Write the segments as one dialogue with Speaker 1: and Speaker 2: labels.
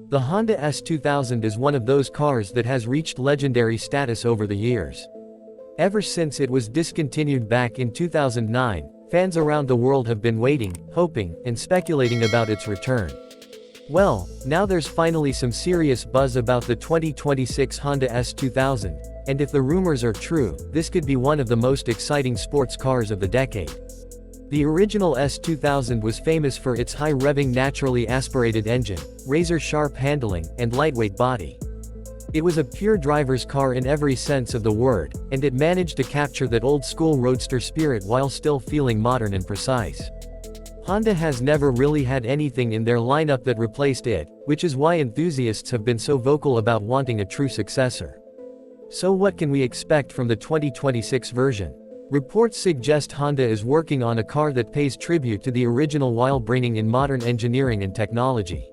Speaker 1: The Honda S2000 is one of those cars that has reached legendary status over the years. Ever since it was discontinued back in 2009, fans around the world have been waiting, hoping, and speculating about its return. Well, now there's finally some serious buzz about the 2026 Honda S2000, and if the rumors are true, this could be one of the most exciting sports cars of the decade. The original S2000 was famous for its high-revving naturally aspirated engine, razor-sharp handling, and lightweight body. It was a pure driver's car in every sense of the word, and it managed to capture that old-school Roadster spirit while still feeling modern and precise. Honda has never really had anything in their lineup that replaced it, which is why enthusiasts have been so vocal about wanting a true successor. So what can we expect from the 2026 version? Reports suggest Honda is working on a car that pays tribute to the original while bringing in modern engineering and technology.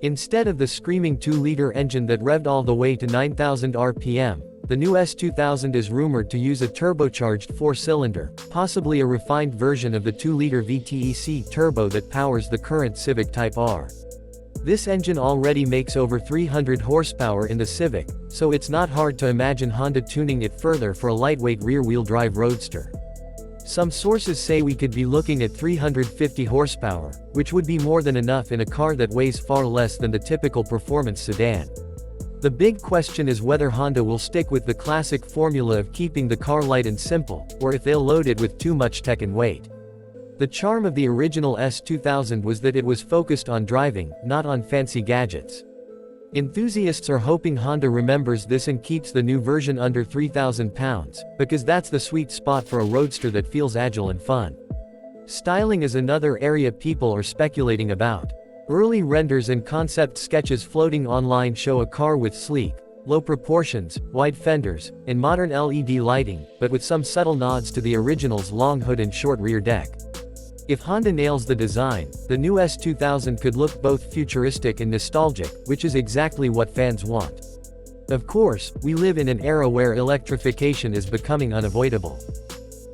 Speaker 1: Instead of the screaming 2-liter engine that revved all the way to 9,000 RPM, the new S2000 is rumored to use a turbocharged 4-cylinder, possibly a refined version of the 2-liter VTEC turbo that powers the current Civic Type R. This engine already makes over 300 horsepower in the Civic, so it's not hard to imagine Honda tuning it further for a lightweight rear-wheel drive roadster. Some sources say we could be looking at 350 horsepower, which would be more than enough in a car that weighs far less than the typical performance sedan. The big question is whether Honda will stick with the classic formula of keeping the car light and simple, or if they'll load it with too much tech and weight. The charm of the original S2000 was that it was focused on driving, not on fancy gadgets. Enthusiasts are hoping Honda remembers this and keeps the new version under 3,000 pounds, because that's the sweet spot for a roadster that feels agile and fun. Styling is another area people are speculating about. Early renders and concept sketches floating online show a car with sleek, low proportions, wide fenders, and modern LED lighting, but with some subtle nods to the original's long hood and short rear deck. If Honda nails the design, the new S2000 could look both futuristic and nostalgic, which is exactly what fans want. Of course, we live in an era where electrification is becoming unavoidable.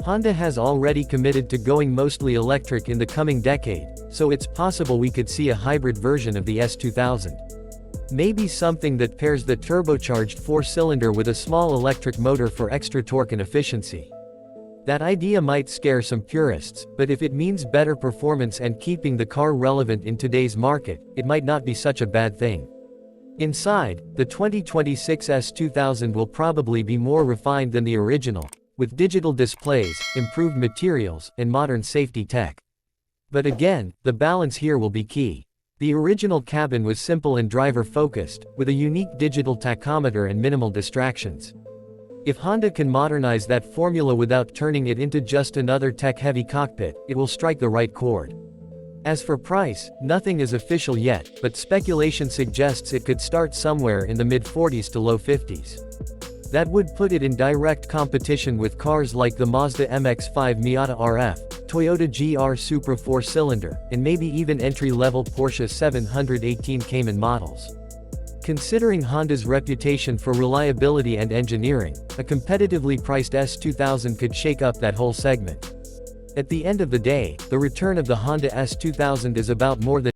Speaker 1: Honda has already committed to going mostly electric in the coming decade, so it's possible we could see a hybrid version of the S2000. Maybe something that pairs the turbocharged 4-cylinder with a small electric motor for extra torque and efficiency. That idea might scare some purists, but if it means better performance and keeping the car relevant in today's market, it might not be such a bad thing. Inside, the 2026 S2000 will probably be more refined than the original, with digital displays, improved materials, and modern safety tech. But again, the balance here will be key. The original cabin was simple and driver-focused, with a unique digital tachometer and minimal distractions. If Honda can modernize that formula without turning it into just another tech-heavy cockpit, it will strike the right chord. As for price, nothing is official yet, but speculation suggests it could start somewhere in the mid-40s to low 50s. That would put it in direct competition with cars like the Mazda MX-5 Miata RF, Toyota GR Supra 4-cylinder, and maybe even entry-level Porsche 718 Cayman models. Considering Honda's reputation for reliability and engineering, a competitively priced S2000 could shake up that whole segment. At the end of the day, the return of the Honda S2000 is about more than